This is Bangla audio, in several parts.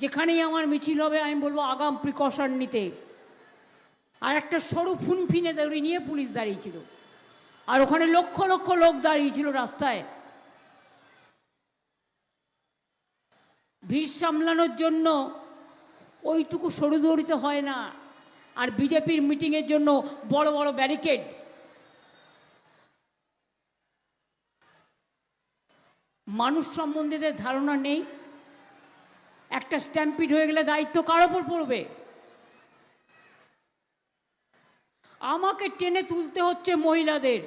যেখানেই আমার মিছিল হবে আমি বলবো আগাম প্রিকশন নিতে। আর একটা সরু ফুনফিনে দড়ি নিয়ে পুলিশ দাঁড়িয়েছিল, আর ওখানে লক্ষ লক্ষ লোক দাঁড়িয়েছিল রাস্তায়। ভিড় সামলানোর জন্য ওইটুকু সরু দড়িতে হয় না, আর বিজেপির মিটিংয়ের জন্য বড় বড় ব্যারিকেড। মানুষ সম্বন্ধে ধারণা নেই। একটা স্ট্যাম্পিড হয়ে গেলে দায়িত্ব কার ওপর পড়বে? আমাকে টেনে তুলতে হচ্ছে মহিলাদের,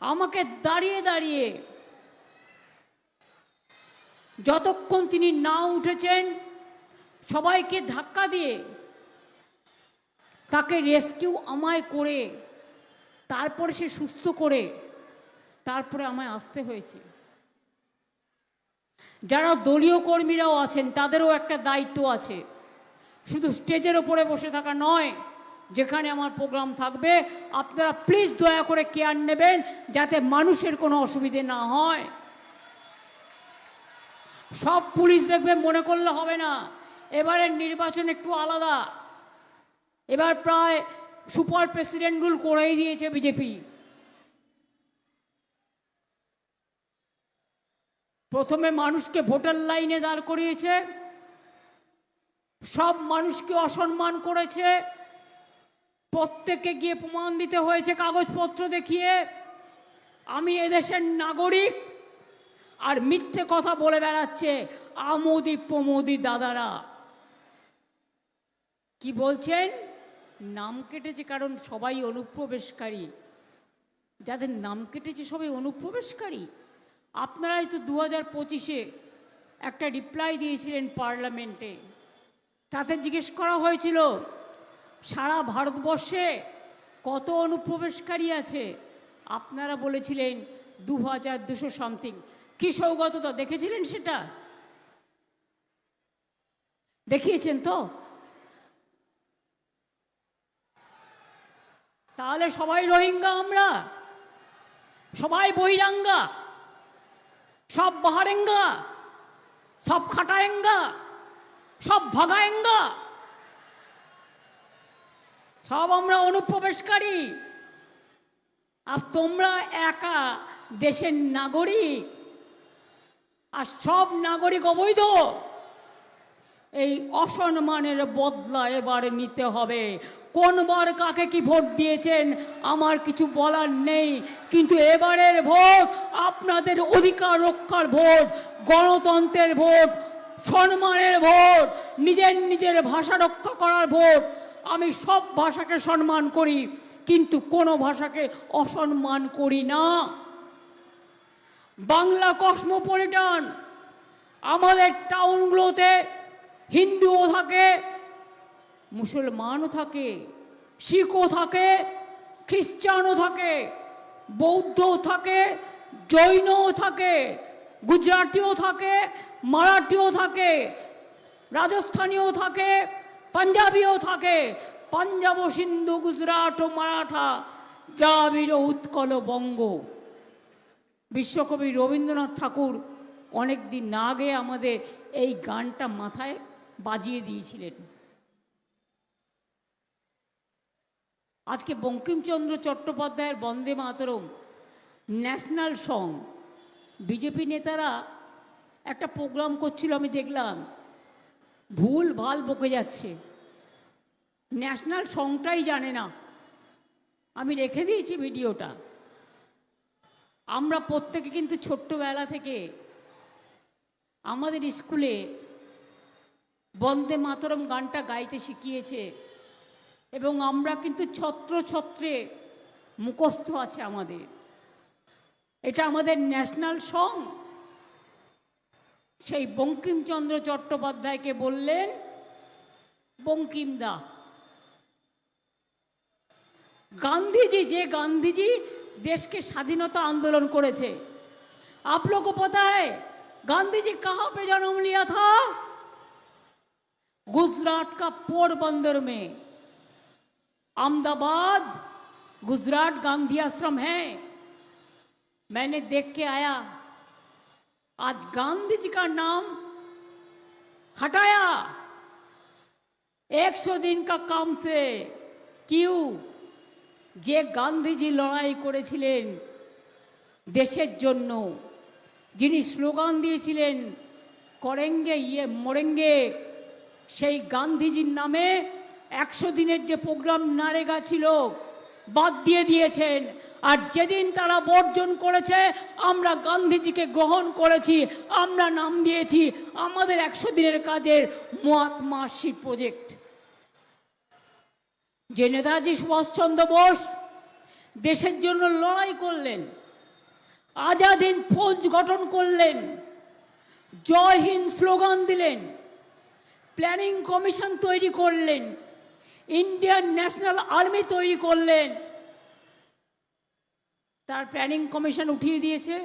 আমাকে দাঁড়িয়ে দাঁড়িয়ে যতক্ষণ তিনি না উঠেছেন সবাইকে ধাক্কা দিয়ে তাকে রেস্কিউ আমায় করে তারপরে সে সুস্থ করে তারপরে আমায় আসতে হয়েছে। যারা দলীয় কর্মীরাও আছেন তাদেরও একটা দায়িত্ব আছে, শুধু স্টেজের ওপরে বসে থাকা নয়। যেখানে আমার প্রোগ্রাম থাকবে আপনারা প্লিজ দয়া করে কেয়ার নেবেন যাতে মানুষের কোনো অসুবিধে না হয়। সব পুলিশ দেখবে মনে করলে হবে না। এবারের নির্বাচন একটু আলাদা। এবার প্রায় সুপার প্রেসিডেন্ট রুল করেই দিয়েছে বিজেপি। প্রথমে মানুষকে ভোটার লাইনে দাঁড় করিয়েছে, সব মানুষকে অসম্মান করেছে, প্রত্যেককে গিয়ে প্রমাণ দিতে হয়েছে কাগজপত্র দেখিয়ে আমি এদেশের নাগরিক। আর মিথ্যে কথা বলে বেড়াচ্ছে আমোদি প্রমোদি দাদারা। কি বলছেন? নাম কেটেছে কারণ সবাই অনুপ্রবেশকারী। যাদের নাম কেটেছে সবাই অনুপ্রবেশকারী। আপনারাই তো 2025-এ একটা রিপ্লাই দিয়েছিলেন পার্লামেন্টে। তাতে জিজ্ঞেস করা হয়েছিল সারা ভারতবর্ষে কত অনুপ্রবেশকারী আছে। আপনারা বলেছিলেন 2200 সামথিং। কি সৌগততা দেখেছিলেন? সেটা দেখিয়েছেন তো? তাহলে সবাই রোহিঙ্গা, আমরা সবাই বহিরাঙ্গা, সব বাহারেঙ্গা, সব খাটায়েঙ্গা, সব ভাগায়েঙ্গা, সব আমরা অনুপ্রবেশকারী। আর তোমরা একা দেশের নাগরিক, আর সব নাগরিক অবৈধ। এই অসম্মানের বদলা এবারে নিতে হবে। কোনবার কাকে কি ভোট দিয়েছেন আমার কিছু বলার নেই, কিন্তু এবারের ভোট আপনাদের অধিকার রক্ষার ভোট, গণতন্ত্রের ভোট, সম্মানের ভোট, নিজের নিজের ভাষা রক্ষা করার ভোট। আমি সব ভাষাকে সম্মান করি, কিন্তু কোনো ভাষাকে অসম্মান করি না। বাংলা কসমোপলিটন। আমাদের টাউনগুলোতে হিন্দুও থাকে, মুসলমানও থাকে, শিখও থাকে, খ্রিস্টানও থাকে, বৌদ্ধও থাকে, জৈনও থাকে, গুজরাটিও থাকে, মারাঠিও থাকে, রাজস্থানীও থাকে, পাঞ্জাবিও থাকে। পাঞ্জাব সিন্ধু গুজরাট ও মারাঠা দ্রাবিড় উৎকল বঙ্গ। বিশ্বকবি রবীন্দ্রনাথ ঠাকুর অনেক দিন আগে আমাদের এই গানটা মাথায় বাজিয়ে দিয়েছিলেন। আজকে বঙ্কিমচন্দ্র চট্টোপাধ্যায়ের বন্দে মাতরম ন্যাশনাল সং। বিজেপি নেতারা একটা প্রোগ্রাম করছিল, আমি দেখলাম, ভুল ভাল বকে যাচ্ছে, ন্যাশনাল সংটাই জানে না। আমি রেখে দিয়েছি ভিডিওটা। আমরা প্রত্যেকে কিন্তু ছোট্টবেলা থেকে আমাদের স্কুলে বন্দে মাতরম গানটা গাইতে শিখিয়েছে, এবং আমরা কিন্তু ছত্র ছত্রে মুখস্থ আছে আমাদের। এটা আমাদের ন্যাশনাল সং। সেই বঙ্কিমচন্দ্র চট্টোপাধ্যায়কে বললেন বঙ্কিমদা। गांधी जी, गांधी जी देश के स्वाधीनता आंदोलन करेছে। आप लोगों को पता है गांधी जी कहाँ पे जन्म लिया था? गुजरात का पोरबंदर में। अहमदाबाद गुजरात गांधी आश्रम है। मैंने देख के आया। आज गांधी जी का नाम हटाया 100 दिन का काम से। क्यों? যে গান্ধীজি লড়াই করেছিলেন দেশের জন্য, যিনি স্লোগান দিয়েছিলেন করেঙ্গে ইয়ে মরেঙ্গে, সেই গান্ধীজির নামে 100 দিনের যে প্রোগ্রাম নারেগা ছিল বাদ দিয়ে দিয়েছেন। আর যেদিন তারা বর্জন করেছে আমরা গান্ধীজিকে গ্রহণ করেছি, আমরা নাম দিয়েছি আমাদের 100 দিনের কাজের মহাত্মা মার্সি প্রজেক্ট। যে নেতাজি সুভাষচন্দ্র বোস দেশের জন্য লড়াই করলেন, আজাদ হিন্দ ফৌজ গঠন করলেন, জয় হিন্দ স্লোগান দিলেন, প্ল্যানিং কমিশন তৈরি করলেন, ইন্ডিয়ান ন্যাশনাল আর্মি তৈরি করলেন, তার প্ল্যানিং কমিশন উঠিয়ে দিয়েছে।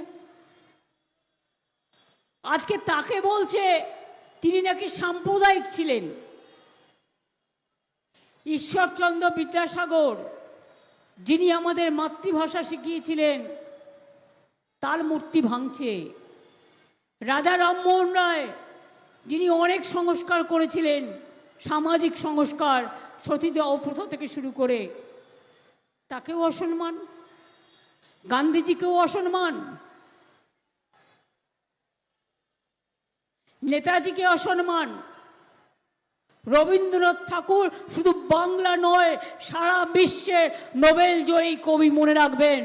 আজকে তাকে বলছে তিনি নাকি সাম্প্রদায়িক ছিলেন। ঈশ্বরচন্দ্র বিদ্যাসাগর, যিনি আমাদের মাতৃভাষা শিখিয়েছিলেন, তার মূর্তি ভাঙছে। রাজা রামমোহন রায়, যিনি অনেক সংস্কার করেছিলেন, সামাজিক সংস্কার, সতীদাহ প্রথা থেকে শুরু করে, তাকেও অসম্মান, গান্ধীজিকেও অসম্মান, নেতাজিকে অসম্মান। রবীন্দ্রনাথ ঠাকুর শুধু বাংলা নয়, সারা বিশ্বে নোবেল জয়ী কবি, মনে রাখবেন,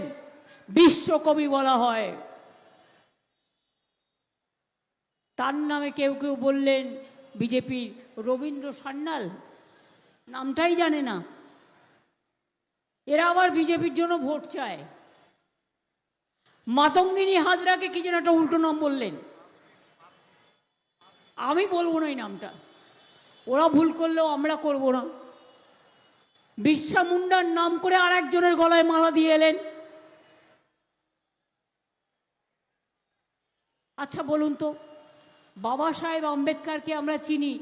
বিশ্বকবি বলা হয়। তার নামে কেউ কেউ বললেন বিজেপির রবীন্দ্র সান্যাল, নামটাই জানে না। এরা আবার বিজেপির জন্য ভোট চায়। মাতঙ্গিনী হাজরাকে কি যেন একটা উল্টো নাম বললেন, আমি বলবো না এই নামটা, ওরা ভুল করলেও আমরা করব না। বিরসা মুন্ডার নাম করে আর একজনের গলায় মালা দিয়ে এলেন। আচ্ছা বলুন তো, বাবা সাহেব আম্বেদকরকে আমরা চিনি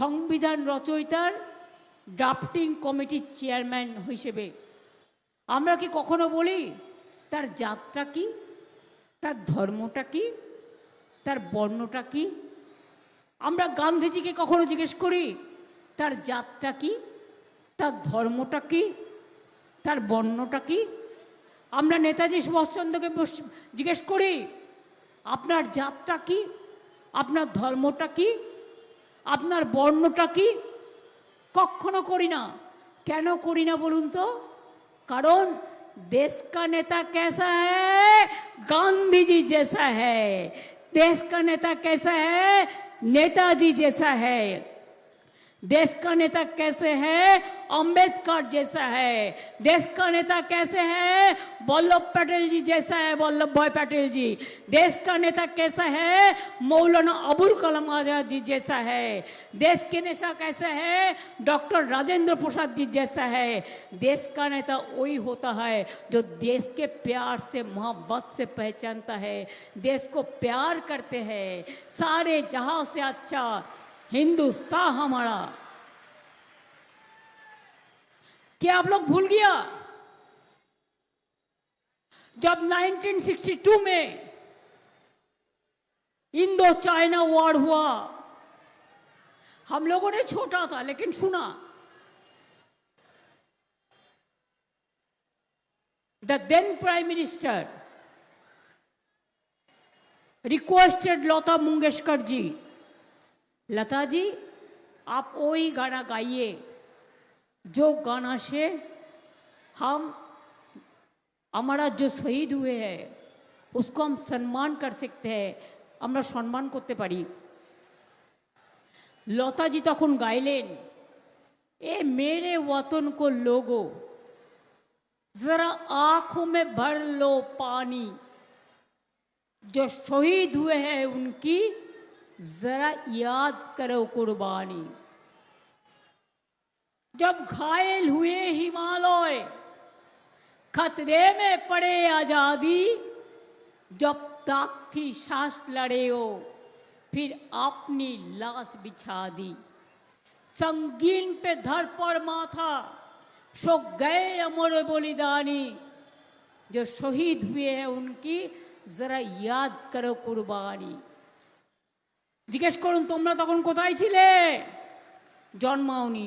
সংবিধান রচয়িতার ড্রাফটিং কমিটির চেয়ারম্যান হিসেবে। আমরা কি কখনো বলি তার জাতটা কি, তার ধর্মটা কি, তার বর্ণটা কি? আমরা গান্ধীজিকে কখনো জিজ্ঞেস করি তার জাতটা কি, তার ধর্মটা কি, তার বর্ণটা কি? আমরা নেতাজি সুভাষচন্দ্রকে জিজ্ঞেস করি আপনার জাতটা কি, আপনার ধর্মটা কি, আপনার বর্ণটা কি? কখনো করি না। কেন করি না বলুন তো? কারণ देश का नेता कैसा है, गांधी जी जैसा है। देश का नेता कैसा है, नेताजी जैसा है। देश का नेता कैसे है, अंबेडकर जैसा है। देश का नेता कैसे है, वल्लभ पटेल जी जैसा है, वल्लभ भाई पटेल जी। देश का नेता कैसा है, मौलाना अबुल कलाम आजाद जी जैसा है। देश के नेता कैसा है, डॉक्टर राजेंद्र प्रसाद जी जैसा है। देश का नेता वही होता है जो देश के प्यार से, मोहब्बत से पहचानता है, देश को प्यार करते हैं। सारे जहां से अच्छा हिंदुस्तान हमारा। क्या आप लोग भूल गया जब 1962 में इंडो चाइना वॉर हुआ? हम लोगों ने छोटा था लेकिन सुना। The then prime minister requested Lata Mangeshkar ji, Lata ji आप वही गाना गाइए जो गाना से हम, हमारा जो शहीद हुए हैं उसको हम सम्मान कर सकते हैं, আমরা সম্মান করতে পারি। লতাজি তখন গাইলেন, এ মেরে वतन को लोगो जरा आंखों में भर लो पानी, जो शहीद हुए हैं उनकी जरा याद करो कुर्बानी। जब घायल हुए हिमालय, खतरे में पड़े आजादी, जब तक थी सांस लड़े हो फिर अपनी लाश बिछा दी। संगीन पे धर पर माथा सो गए अमर बलिदानी, जो शहीद हुए हैं उनकी जरा याद करो कुर्बानी। জিজ্ঞেস করুন তোমরা তখন কোথায় ছিলে? জন্মাওনি।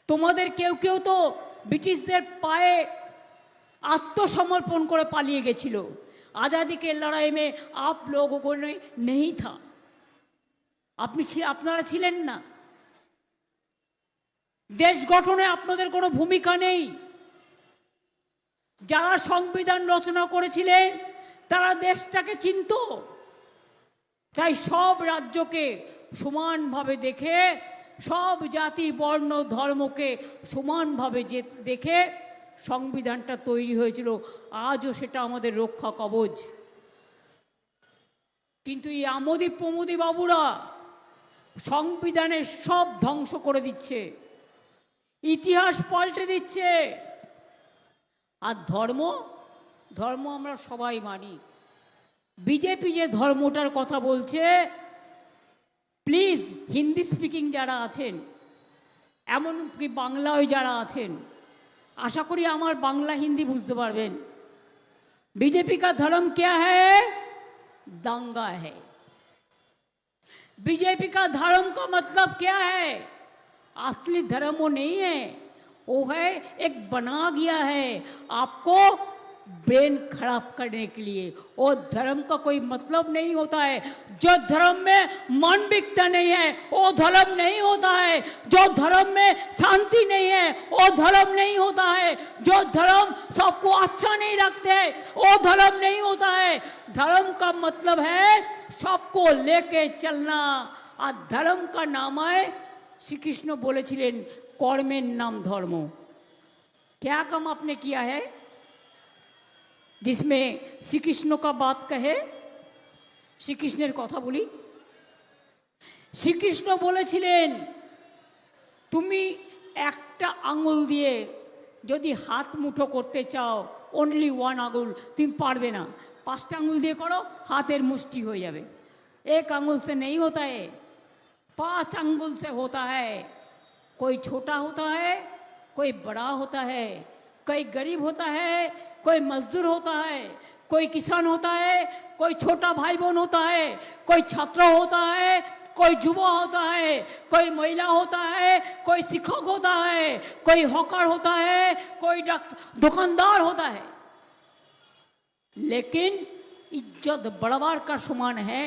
তোমাদের কেউ কেউ তো ব্রিটিশদের পায়ে आत्मसमर्पण করে পালিয়ে গেছিল। आज़ादी के लड़ाई में आप लोगों को नहीं था, আপনারা ছিলেন না। দেশ গঠনে আপনাদের কোনো ভূমিকা নেই। যারা সংবিধান রচনা করেছিলেন তারা দেশটাকে চিনত। তাই সব রাজ্যকে সমানভাবে দেখে, সব জাতি বর্ণ ধর্মকে সমানভাবে দেখে সংবিধানটা তৈরি হয়েছিল। আজও সেটা আমাদের রক্ষা কবচ। কিন্তু এই আমোদি প্রমোদি বাবুরা সংবিধানের সব ধ্বংস করে দিচ্ছে, ইতিহাস পাল্টে দিচ্ছে। আর ধর্ম আমরা সবাই মানি। বিজেপি যে ধর্মটার কথা বলছে, প্লিজ হিন্দি স্পিকিং যারা আছেন, এমনকি বাংলায় যারা আছেন, आशा करी हमार बांग्ला हिंदी बुझते पारबेन। बीजेपी का धर्म क्या है? दंगा है। बीजेपी का धर्म का मतलब क्या है? असली धर्म वो नहीं है, वो है एक बना गया है आपको ब्रेन खराब करने के लिए। वो धर्म का कोई मतलब नहीं होता है। जो धर्म में मानविकता नहीं है वो धर्म नहीं होता है। जो धर्म में शांति नहीं है वो धर्म नहीं होता है। जो धर्म सबको अच्छा नहीं रखते वो धर्म नहीं होता है। धर्म का मतलब है सबको लेके चलना। और धर्म का नाम है, श्री कृष्ण बोलेছিলেন कर्मेर नाम धर्म। क्या काम आपने किया है जिसमें श्री कृष्ण का बात कहे? श्री कृष्णेर कथा बोली। श्री कृष्ण बोलेছিলেন তুমি একটা আঙুল দিয়ে যদি হাত মুঠো করতে চাও, অনলি ওয়ান আঙুল, তুমি পারবে না। 5টা আঙুল দিয়ে করো, হাতের মুষ্টি হয়ে যাবে। एक आंगुल से नहीं होता है, 5 आंगुल से होता है। कोई छोटा होता है, कोई बड़ा होता है, कोई गरीब होता है, कोई मजदूर होता है, कोई किसान होता है, कोई छोटा भाई बहन होता है, कोई छात्र होता है, कोई युवा होता है, कोई महिला होता है, कोई शिक्षक होता है, कोई हॉकर होता है, कोई दुकानदार होता है। लेकिन इज्जत बराबर का समान है।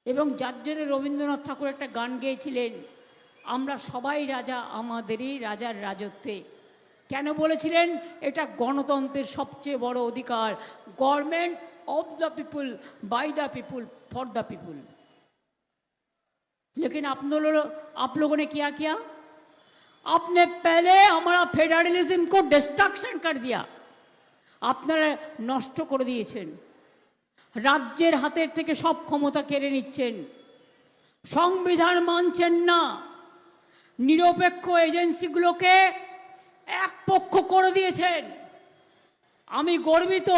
এবং যার জন্য রবীন্দ্রনাথ ঠাকুর একটা গান গেয়েছিলেন, আমরা সবাই রাজা আমাদেরই রাজার রাজত্বে। কেন বলেছিলেন? এটা গণতন্ত্রের সবচেয়ে বড় অধিকার। Government of the people, by the people, for the people. लेकिन आप लोगों ने क्या किया? आपने पहले हमारा फेडरलिज्म को डिस्ट्रक्शन कर दिया। আপনারা নষ্ট করে দিয়েছেন। রাজ্যের হাতের থেকে সব ক্ষমতা কেড়ে নিচ্ছেন। সংবিধান মানছেন না। নিরপেক্ষ এজেন্সিগুলোকে একপক্ষ করে দিয়েছেন। আমি গর্বিত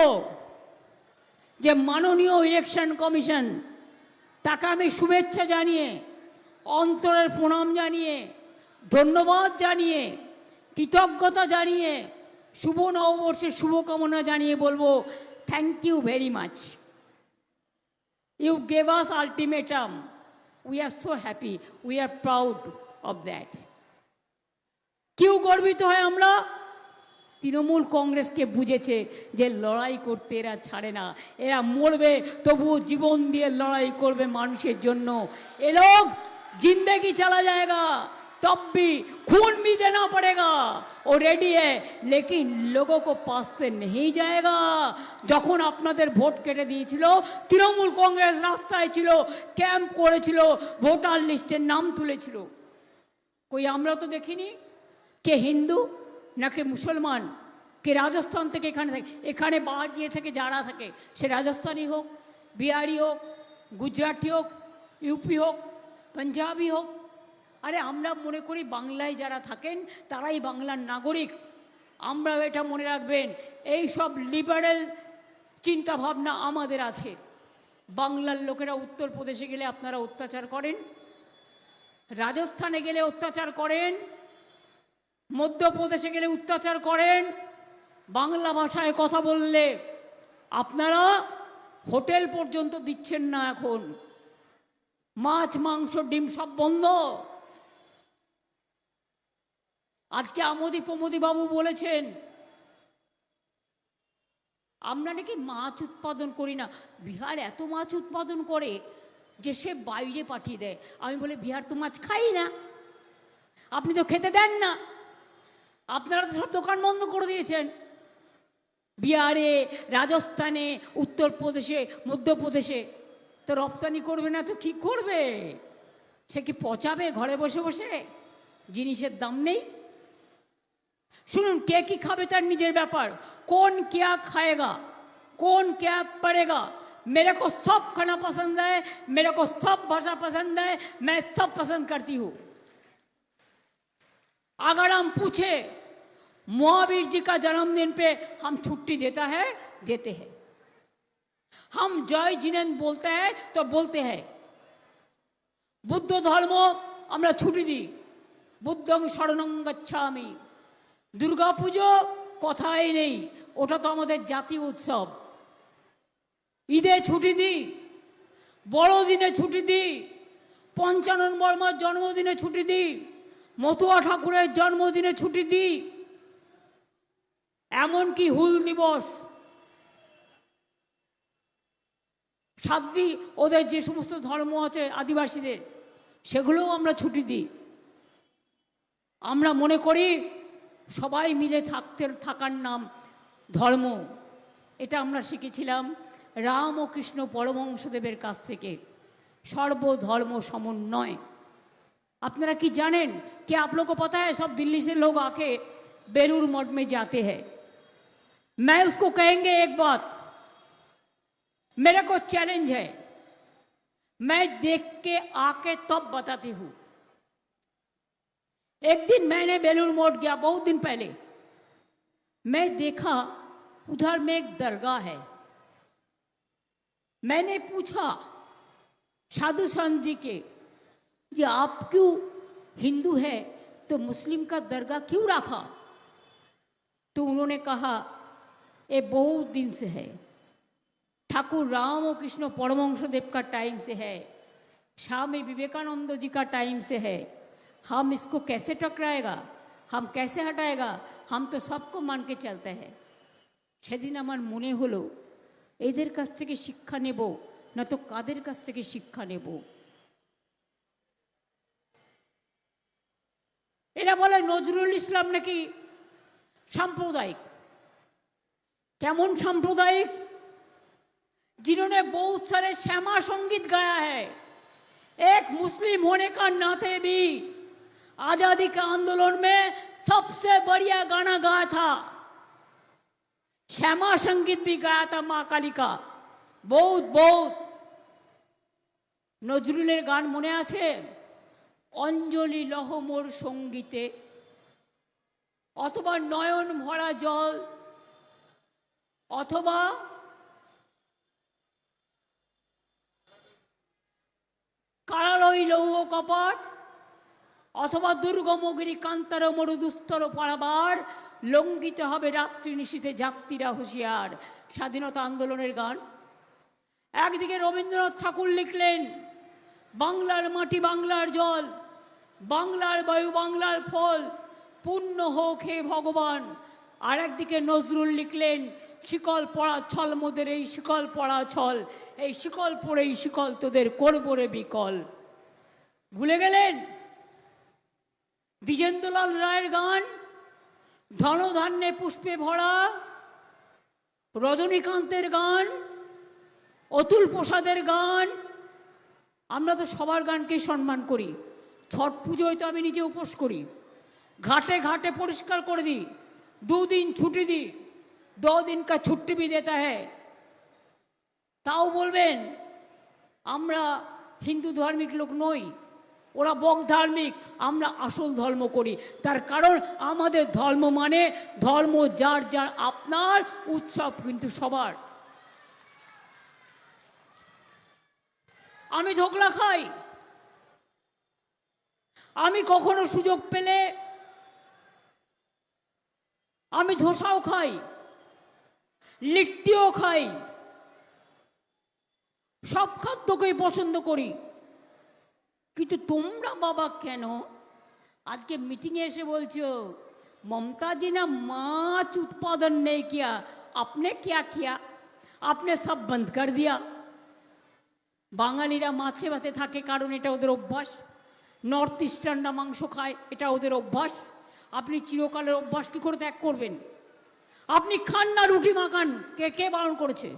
যে মাননীয় ইলেকশন কমিশন, তাকে আমি শুভেচ্ছা জানিয়ে, অন্তরের প্রণাম জানিয়ে, ধন্যবাদ জানিয়ে, কৃতজ্ঞতা জানিয়ে, শুভ নববর্ষের শুভকামনা জানিয়ে বলবো, thank you very much. You gave us ultimatum. We are so happy. We are proud of that. क्यों गर्वित है আমরা? তৃণমূল কংগ্রেসকে বুঝেছে যে লড়াই করতে এরা ছাড়ে না। এরা মরবে তবুও জীবন দিয়ে লড়াই করবে মানুষের জন্য। এ লোক जिंदगी चला जाएगा तब भी खून भी देना पड़ेगा। वो रेडी है, लेकिन लोगों को पास से नहीं जाएगा। যখন আপনাদের ভোট কেটে দিয়েছিল, তৃণমূল কংগ্রেস রাস্তায় ছিল, ক্যাম্প করেছিল, ভোটার লিস্টের নাম তুলেছিল। কই আমরা তো দেখিনি। কে হিন্দু নাকি মুসলমান, কে রাজস্থান থেকে এখানে বাইরে থেকে যারা থাকে, সে রাজস্থানী হোক, বিহারি হোক, গুজরাটি হোক, ইউপি হোক, পাঞ্জাবি হোক, আরে আমরা মনে করি বাংলায় যারা থাকেন তারাই বাংলার নাগরিক। আমরা এটা মনে রাখবেন, এই সব লিবারেল চিন্তাভাবনা আমাদের আছে। বাংলার লোকেরা উত্তরপ্রদেশে গেলে আপনারা অত্যাচার করেন, রাজস্থানে গেলে অত্যাচার করেন, মধ্যপ্রদেশে গেলে অত্যাচার করেন, বাংলা ভাষায় কথা বললে আপনারা হোটেল পর্যন্ত দিচ্ছেন না। এখন মাছ মাংস ডিম সব বন্ধ। আজকে আমোদি প্রমোদি বাবু বলেছেন আমরা নাকি মাছ উৎপাদন করি না। বিহার এত মাছ উৎপাদন করে যে সে বাইরে পাঠিয়ে দেয়। আমি বলি বিহার তো মাছ খাই না, আপনি তো খেতে দেন না, আপনারা তো সব দোকান বন্ধ করে দিয়েছেন। বিহারে, রাজস্থানে, উত্তরপ্রদেশে, মধ্যপ্রদেশে তো রপ্তানি করবে না তো কী করবে? সে কি পচাবে ঘরে বসে বসে? জিনিসের দাম নেই। শুনুন, কে কি খাবে তার নিজের ব্যাপার। कौन क्या खाएगा, कौन क्या पढ़ेगा। मेरे को सब खाना पसंद है, मेरे को सब भाषा पसंद है, मैं सब पसंद करती हूँ। अगर हम पूछे महावीर जी का जन्मदिन पे हम छुट्टी देता है, देते हैं। हम जय जिनेन्द्र बोलते हैं तो बोलते हैं। बुद्ध धर्म আমরা ছুটি দিই, বুদ্ধং শরণং গচ্ছামি। দুর্গা পুজো কথাই নেই, ওটা তো আমাদের জাতীয় উৎসব। ঈদে ছুটি দিই, বড়দিনে ছুটি দিই, পঞ্চানন বর্মার জন্মদিনে ছুটি দিই, মতুয়া ঠাকুরের জন্মদিনে ছুটি দিই, এমনকি হুল দিবস, সাদ্রি ওদের যে সমস্ত ধর্ম আছে আদিবাসীদের, সেগুলোও আমরা ছুটি দিই। আমরা মনে করি সবাই মিলে থাকার নাম ধর্ম। এটা আমরা শিখেছিলাম রাম ও কৃষ্ণ পরমহংসদেবের কাছ থেকে, सर्वधर्म समन्वय। अपनारा की जानें कि आप लोगों को पता है सब दिल्ली से लोग आके बेलूर मठ में जाते हैं। मैं उसको कहेंगे एक बात, मेरे को चैलेंज है, मैं देख के आके तब बताती हूँ। एक दिन मैंने बेलूर मठ गया, बहुत दिन पहले, मैं देखा उधर में एक दरगाह है। मैंने पूछा साधु संत जी के, जी आप क्यों हिंदू है तो मुस्लिम का दरगाह क्यों रखा? तो उन्होंने कहा ये बहुत दिन से है, ठाकुर राम और कृष्ण परमहंसदेव का टाइम से है, स्वामी विवेकानंद जी का टाइम से है, हम इसको कैसे टकराएगा, हम कैसे हटाएगा, हम तो सबको मान के चलते हैं। সেদিন আমার মনে হলো এদের কাছ থেকে শিক্ষা নেব না তো কাদের কাছ থেকে শিক্ষা নেব। এরা বলে নজরুল ইসলাম নাকি সাম্প্রদায়িক। কেমন সাম্প্রদায়িক? जिन्होंने बहुत सारे श्यामा संगीत गाया है, एक मुस्लिम होने का नाते भी आजादी के आंदोलन में सबसे बढ़िया गाना गाया था, श्यामा संगीत भी गाया था माँ काली का। बहुत बहुत नजरुलेर गान मने आछे, अंजलि लह मोर संगीते, अथवा नयन भरा जल, अथवा कारालय लौह कपट, अथवा दुर्गमगिरी कांतार मरु दुस्तर पाराबार लंघित हबे रात्रि निशीथे जात्रीरा हुशियार। स्वाधीनता आंदोलनेर गान। एकदिके रवींद्रनाथ ठाकुर लिखलेन बांगलार माटी बांगलार जल, बांगलार वायु बांगलार फल, पुण्य होक हे भगवान। और एकदिके नजरुल लिखलेन शिकल पड़ा छल मोদের এই शिकल पड़ा छल, এই शिकल पड़े शिकल তোদের করব রে বিকল। ভুলে গেলেন দ্বিজেন্দ্রলাল রায়ের গান, ধনধান্যে পুষ্পে ভরা, রজনীকান্তের গান, অতুল প্রসাদের গান। আমরা তো সবার গানকে সম্মান করি। ছট পুজোয় তো আমি নিজে উপোস করি, ঘাটে ঘাটে পরিষ্কার করে দিই, 2 दिन ছুটি দিই, 2 दिन का छुट्टी भी देता है। তাও বলবেন আমরা হিন্দু ধার্মিক লোক নই, ওরা বক ধার্মিক, আমরা আসল ধর্ম করি। তার কারণ আমাদের ধর্ম মানে ধর্ম যার যার আপনার, উৎসব কিন্তু সবার। আমি ধোকলা খাই, আমি কখনো সুযোগ পেলে আমি ধোসাও খাই, লিট্টিও খাই, সব খাদ্যকেই পছন্দ করি। কিন্তু তোমরা বাবা কেন আজকে মিটিংয়ে এসে বলছো ममता जी ने माछ उत्पादन नहीं किया, आपने क्या किया? आपने सब बंद कर दिया। বাঙালিরা মাছে ভাতে থাকে কারণ এটা ওদের অভ্যাস, নর্থ ইস্টার্নরা মাংস খায়, এটা ওদের অভ্যাস। আপনি চিরকালের অভ্যাস কী করে ত্যাগ করবেন? আপনি খান না রুটি মাখান, কে কে বারণ করেছে?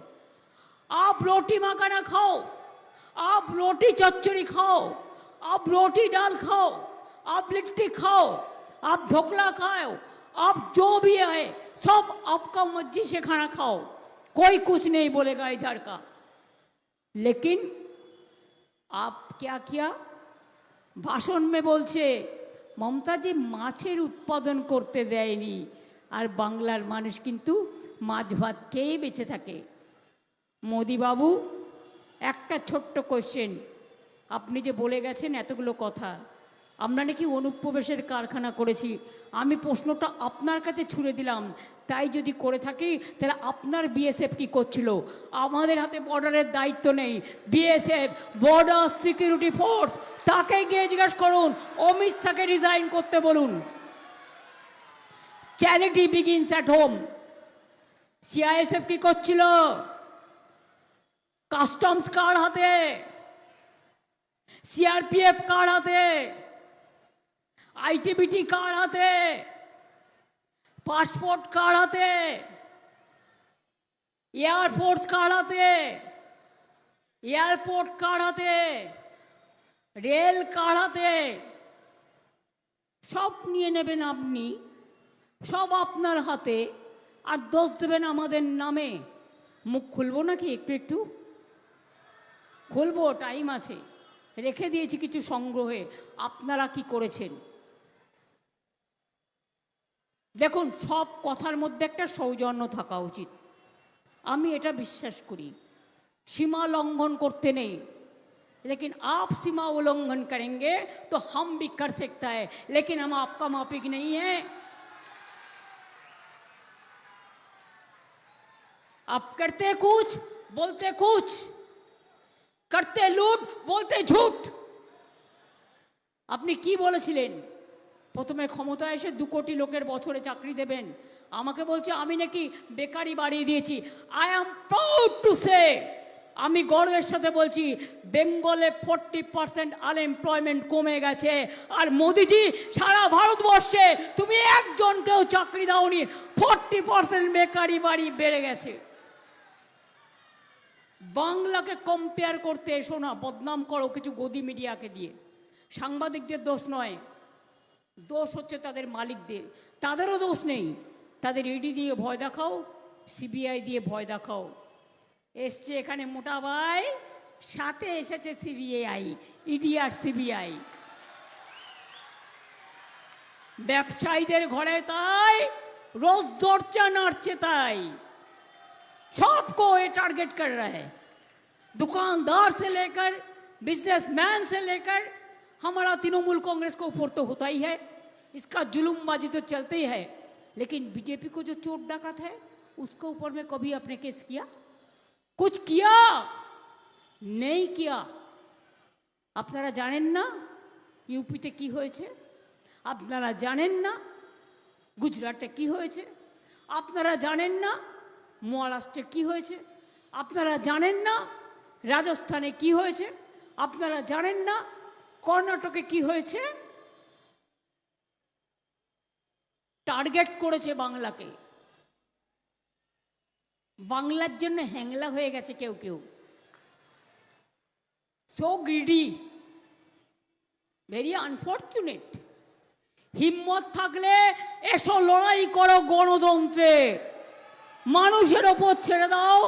आप रोटी मखाना खाओ, आप रोटी चच्चड़ी खाओ, आप रोटी दाल खाओ, आप लिट्टी खाओ, आप ढोकला खाओ, आप जो भी है सब आपका मर्जी से खाना खाओ, कोई कुछ नहीं बोलेगा इधर का। लेकिन आप क्या किया? भाषण में बोलছে মমতা जी মাছের উৎপাদন করতে দেয়নি, আর বাংলার মানুষ কিন্তু মাছ ভাত খেয়েই বেঁচে থাকে। মোদি বাবু, একটা ছোট্ট কোশ্চেন, আপনি যে বলে গেছেন এতগুলো কথা, আমরা নাকি অনুপ্রবেশের কারখানা করেছি, আমি প্রশ্নটা আপনার কাছে ছুড়ে দিলাম, তাই যদি করে থাকি তাহলে আপনার বিএসএফ কি করছিল? আমাদের হাতে বর্ডারের দায়িত্ব নেই, বিএসএফ বর্ডার সিকিউরিটি ফোর্স, তাকে গিয়ে জিজ্ঞাসা করুন, অমিত শাহকে রিজাইন করতে বলুন। Charity begins at home. CISF কি করছিল? কাস্টমস কার হাতে, সিআরপিএফ কার হাতে, আইটিবিটি কার হাতে, পাসপোর্ট কার হাতে, এয়ারফোর্স কার হাতে, এয়ারপোর্ট কার হাতে, রেল কার হাতে? সব নিয়ে নেবেন আপনি, সব আপনার হাতে, আর দোষ দেবেন আমাদের নামে। মুখ খুলবো নাকি? একটু একটু খুলবো, টাইম আছে, রেখে দিয়েছি কিছু সংগ্রহে। আপনারা কি করেছেন দেখুন, সব কথার মধ্যে একটা সৌজন্য থাকা উচিত, আমি এটা বিশ্বাস করি। সীমা লঙ্ঘন করতে নেই, लेकिन आप सीमा उल्लंघन करेंगे तो हम भी कर सकता है, लेकिन हम आपका मापिक नहीं है। आप करते कुछ बोलते कुछ, करते लूट बोलते झूठ। আপনি কি বলেছিলেন? প্রথমে ক্ষমতা এসে 2 কোটি লোকের বছরে চাকরি দেবেন, আমাকে বলছে আমি নাকি বেকারি বাড়িয়ে দিয়েছি। I am proud to say, আমি গর্বের সাথে বলছি, বেঙ্গলে 40% আনএমপ্লয়মেন্ট কমে গেছে। আর মোদিজি সারা ভারতবর্ষে তুমি একজনকেও চাকরি দাওনি, 40% বেকারি বাড়ি বেড়ে গেছে। বাংলাকে কম্পেয়ার করতে এসো না, বদনাম করো কিছু গদি মিডিয়াকে দিয়ে। সাংবাদিকদের দোষ নয়, দোষ হচ্ছে তাদের মালিকদের, তাদেরও দোষ নেই। তাদের ইডি দিয়ে ভয় দেখাও, সিবিআই দিয়ে ভয় দেখাও। এসছে এখানে মোটা ভাই, সাথে এসেছে সিবিআই, ইডি আর সিবিআই। ব্যবসায়ীদের ঘরে তাই रोज दर्जा नाचते ताई, सबको ये टारगेट कर रहा है, दुकानदार से लेकर बिजनेसमैन से लेकर हमारा तृणमूल कांग्रेस को ऊपर तो होता ही है, इसका जुलूमबाजी तो चलते ही है। लेकिन बीजेपी को जो चोट डाकत है उसके ऊपर में कभी आपने केस किया? कुछ किया नहीं किया। আপনারা জানেন না ইউপিতে কি হয়েছে, আপনারা জানেন না গুজরাটে কি হয়েছে, আপনারা জানেন না মহারাষ্ট্রে কি হয়েছে, আপনারা জানেন না রাজস্থানে কি হয়েছে, আপনারা জানেন না কর্ণাটকে কি হয়েছে। টার্গেট করেছে বাংলাকে, বাংলার জন্য হ্যাংলা হয়ে গেছে কেউ কেউ। So greedy, very unfortunate. হিম্মত থাকলে এসো লড়াই করো গণতন্ত্রে, মানুষের ওপর ছেড়ে দাও,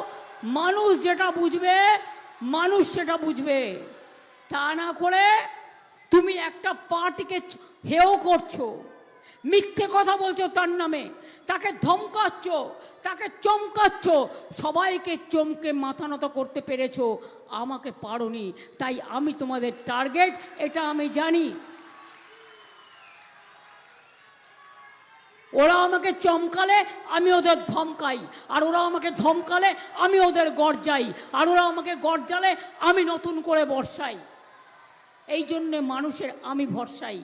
মানুষ যেটা বুঝবে মানুষ সেটা বুঝবে। তা না করে তুমি একটা পার্টিকে হেয় করছো, মিথ্যে কথা বলছো তার নামে, তাকে ধমকাচ্ছ, তাকে চমকাচ্ছ, সবাইকে চমকে মাথা নত করতে পেরেছো, আমাকে পারোনি। তাই আমি তোমাদের টার্গেট, এটা আমি জানি। ওরা আমাকে চমকালে আমি ওদের ধমকাই, আর ওরা আমাকে ধমকালে আমি ওদের গর্জাই, আর ওরা আমাকে গর্জালে আমি নতুন করে বর্ষাই। এই জন্যে মানুষের আমি ভরসাই।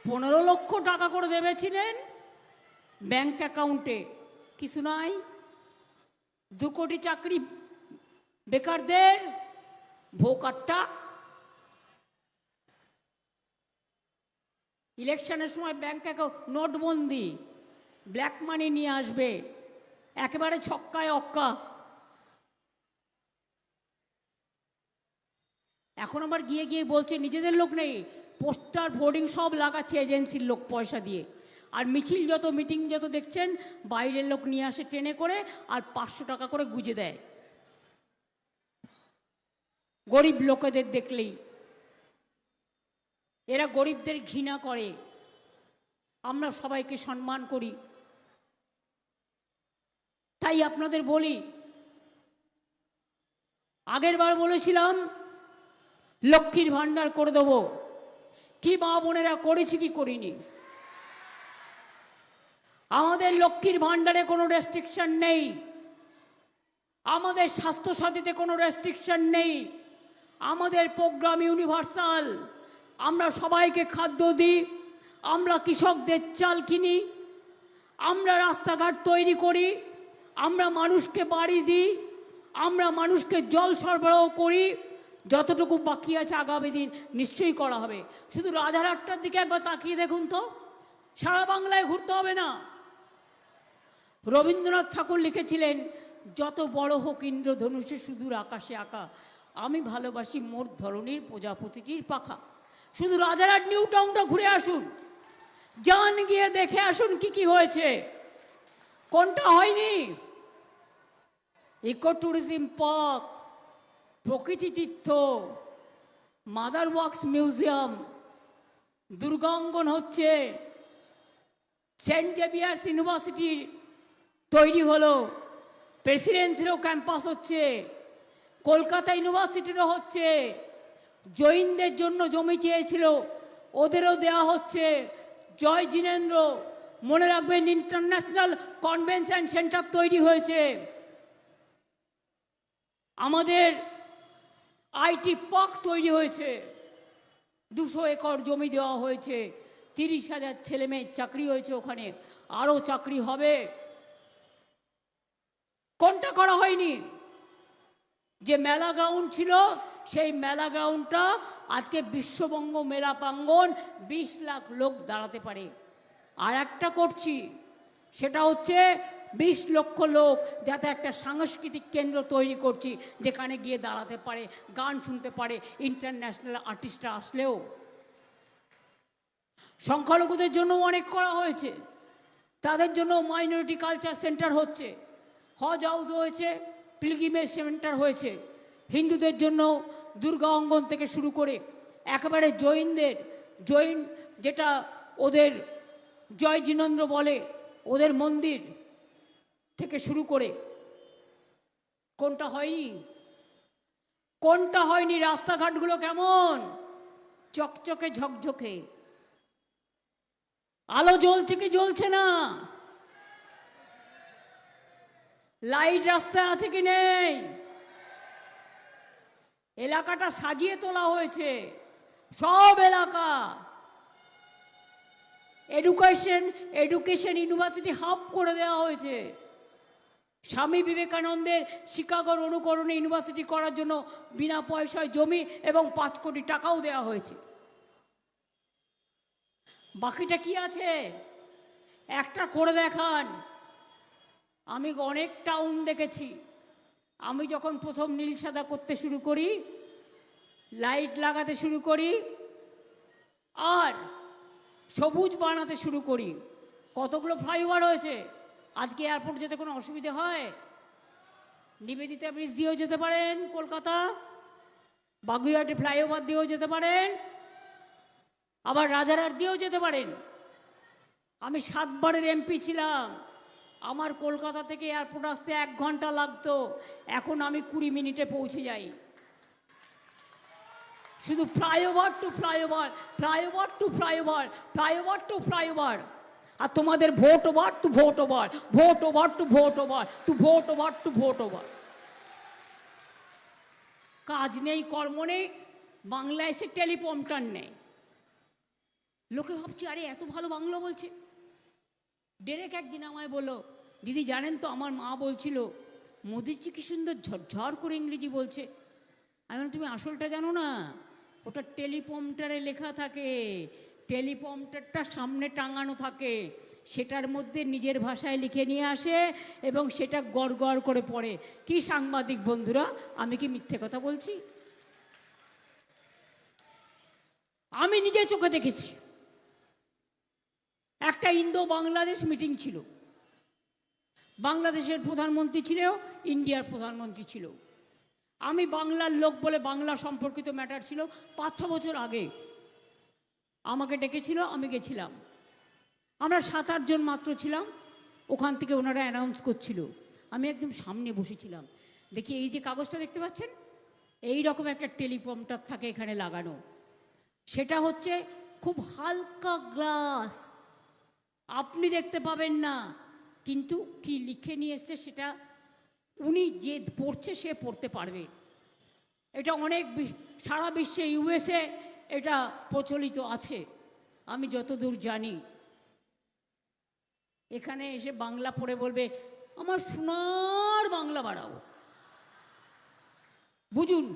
15 লক্ষ টাকা করে দেবেছিলেন ব্যাংক অ্যাকাউন্টে, কিছু নাই। 2 কোটি চাকরি বেকারদের, ভোকারটা ইলেকশনের সময় ব্যাংক অ্যাকাউন্ট নোটবন্দি, ব্ল্যাক মানি নিয়ে আসবে, একেবারে ছক্কায় অক্কা। এখন আবার গিয়ে গিয়ে বলছে নিজেদের লোক নেই, পোস্টার হোর্ডিং সব লাগাচ্ছে এজেন্সির লোক পয়সা দিয়ে। আর মিছিল যত, মিটিং যত দেখছেন বাইরের লোক নিয়ে আসে ট্রেনে করে, আর 500 টাকা করে গুজে দেয় গরিব লোকেদের দেখলেই। এরা গরিবদের ঘৃণা করে, আমরা সবাইকে সম্মান করি। তাই আপনাদের বলি, আগের বার বলেছিলাম লক্ষ্মীর ভাণ্ডার করে দেবো, কি মা বোনেরা করেছি কি করিনি? আমাদের লক্ষ্মীর ভাণ্ডারে কোনো রেস্ট্রিকশন নেই, আমাদের স্বাস্থ্যসাথীতে কোনো রেস্ট্রিকশন নেই, আমাদের প্রোগ্রাম ইউনিভার্সাল। আমরা সবাইকে খাদ্য দিই, আমরা কৃষকদের চাল কিনি, আমরা রাস্তাঘাট তৈরি করি, আমরা মানুষকে বাড়ি দিই, আমরা মানুষকে জল সরবরাহ করি। যতটুকু বাকি আছে আগামী দিন নিশ্চয়ই করা হবে। শুধু রাজারহাটটার দিকে একবার তাকিয়ে দেখুন তো, সারা বাংলায় ঘুরতে হবে না। রবীন্দ্রনাথ ঠাকুর লিখেছিলেন, যত বড় হোক ইন্দ্রধনুষে সুদূর আকাশে আঁকা, আমি ভালোবাসি মোর ধরনীর প্রজাপতিটির পাখা। শুধু রাজারহাট নিউ টাউনটা ঘুরে আসুন, যান গিয়ে দেখে আসুন কি কি হয়েছে, কোনটা হয়নি। ইকো ট্যুরিজম পার্ক, প্রকৃতি তীর্থ, মাদার ওয়ার্কস মিউজিয়াম, দুর্গাঙ্গন হচ্ছে, সেন্ট জেভিয়ার্স ইউনিভার্সিটির তৈরি হলো, প্রেসিডেন্সিরও ক্যাম্পাস হচ্ছে, কলকাতা ইউনিভার্সিটিরও হচ্ছে, জৈনদের জন্য জমি চেয়েছিল ওদেরও দেওয়া হচ্ছে। জয় জিনেন্দ্র, মনে রাখবেন ইন্টারন্যাশনাল কনভেনশন সেন্টার তৈরি হয়েছে। আমাদের আইটি পার্ক তৈরি হয়েছে, 200 একর জমি দেওয়া হয়েছে, 30,000 ছেলে মেয়ের চাকরি হয়েছে ওখানে, আরও চাকরি হবে। কোনটা করা হয়নি? যে মেলা গ্রাউন্ড ছিল সেই মেলা গ্রাউন্ডটা আজকে বিশ্ববঙ্গ মেলা প্রাঙ্গণ, 20 লাখ লোক দাঁড়াতে পারে। আর একটা করছি, সেটা হচ্ছে 20 লক্ষ লোক যাতে একটা সাংস্কৃতিক কেন্দ্র তৈরি করছি, যেখানে গিয়ে দাঁড়াতে পারে, গান শুনতে পারে, ইন্টারন্যাশনাল আর্টিস্টরা আসলেও। সংখ্যালঘুদের জন্য অনেক করা হয়েছে, তাদের জন্য মাইনরিটি কালচার সেন্টার হচ্ছে, হজ হাউস হয়েছে, পিলগ্রিমেজ সেন্টার হয়েছে। হিন্দুদের জন্য দুর্গা অঙ্গন থেকে শুরু করে একেবারে জৈনদের, জৈন যেটা ওদের জয় জিনেন্দ্র বলে, ওদের মন্দির থেকে শুরু করে। কোনটা হয়নি? কোনটা হয়নি? রাস্তাঘাটগুলো কেমন চকচকে ঝকঝকে, আলো জ্বলছে কি জ্বলছে না, লাইট রাস্তায় আছে কি নেই, এলাকাটা সাজিয়ে তোলা হয়েছে, সব এলাকা। এডুকেশন ইউনিভার্সিটি হাব করে দেওয়া হয়েছে। স্বামী বিবেকানন্দের শিকাগোর অনুকরণে ইউনিভার্সিটি করার জন্য বিনা পয়সায় জমি এবং 5 কোটি টাকাও দেওয়া হয়েছে। বাকিটা কি আছে? একটা করে দেখান। আমি অনেক টাউন দেখেছি। আমি যখন প্রথম নীল সাদা করতে শুরু করি, লাইট লাগাতে শুরু করি, আর সবুজ বানাতে শুরু করি, কতগুলো ফ্লাইওভার হয়েছে। আজকে এয়ারপোর্ট যেতে কোনো অসুবিধে হয়? নিবেদিতা ব্রিজ দিয়েও যেতে পারেন কলকাতা, বাগুইহাটি ফ্লাইওভার দিয়েও যেতে পারেন, আবার রাজারহাট দিয়েও যেতে পারেন। আমি 7 বারের এমপি ছিলাম, আমার কলকাতা থেকে এয়ারপোর্ট আসতে 1 ঘন্টা লাগতো, এখন আমি 20 মিনিটে পৌঁছে যাই। শুধু flyover to flyover, flyover to flyover, flyover to flyover. আর তোমাদের vote over to vote over, vote over to vote over, to vote over to vote over. কাজ নেই, কর্ম নেই, বাংলা এসে টেলিপম্পটার নেই। লোকে ভাবছি আরে এত ভালো বাংলা বলছে। ডেরেক একদিন আমায় বললো, দিদি জানেন তো আমার মা বলছিল মোদিজি কি সুন্দর ঝরঝর করে ইংরেজি বলছে। আমি বললাম তুমি আসলটা জানো না, ওটা টেলিপম্পটারে লেখা থাকে, টেলিপম্পটারটা সামনে টাঙানো থাকে, সেটার মধ্যে নিজের ভাষায় লিখে নিয়ে আসে এবং সেটা গড় গড় করে পড়ে। কি সাংবাদিক বন্ধুরা, আমি কি মিথ্যে কথা বলছি? আমি নিজে চোখে দেখেছি। একটা ইন্দো বাংলাদেশ মিটিং ছিল, বাংলাদেশের প্রধানমন্ত্রী ছিল, ইন্ডিয়ার প্রধানমন্ত্রী ছিল। আমি বাংলার লোক বলে বাংলা সম্পর্কিত ম্যাটার ছিল, 5-6 বছর আগে আমাকে ডেকেছিল, আমি গেছিলাম। আমরা 7-8 জন মাত্র ছিলাম, ওখান থেকে ওনারা অ্যানাউন্স করছিল। আমি একদম সামনে বসেছিলাম। দেখি এই যে কাগজটা দেখতে পাচ্ছেন, এই রকম একটা টেলিপ্রম্পটার থাকে এখানে লাগানো। সেটা হচ্ছে খুব হালকা গ্লাস, আপনি দেখতে পাবেন না, কিন্তু কি লিখে নিয়ে এসছে সেটা উনি যে পড়ছে সে পড়তে পারবে। এটা অনেক সারা বিশ্বে, ইউএসএ এটা প্রচলিত আছে আমি যতদূর জানি। এখানে এসে বাংলা পড়ে বলবে আমার সোনার বাংলা বাড়াও। বুঝুন,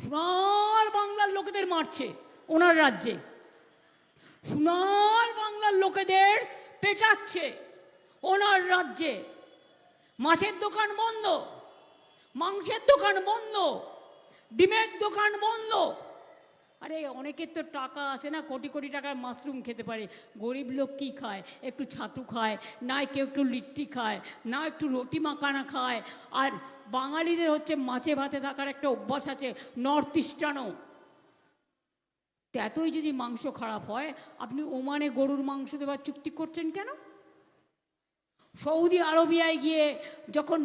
সোনার বাংলার লোকেদের মারছে ওনার রাজ্যে, সোনার বাংলার লোকেদের পেটাচ্ছে ওনার রাজ্যে। মাছের দোকান বন্ধ, মাংসের দোকান বন্ধ, ডিমের দোকান বন্ধ। আরে অনেকের তো টাকা আছে না, কোটি কোটি টাকার মাশরুম খেতে পারে। গরিব লোক কী খায়? একটু ছাতু খায়, না কেউ একটু লিট্টি খায়, না একটু রুটি মাখানা খায়। আর বাঙালিদের হচ্ছে মাছে ভাতে থাকার একটা অভ্যাস আছে, নর্থ ইস্টার্নও। তো এতই যদি মাংস খারাপ হয়, আপনি ওমানে গরুর মাংস দেওয়ার চুক্তি করছেন কেন? সৌদি আরবিয়ায় গিয়ে যখন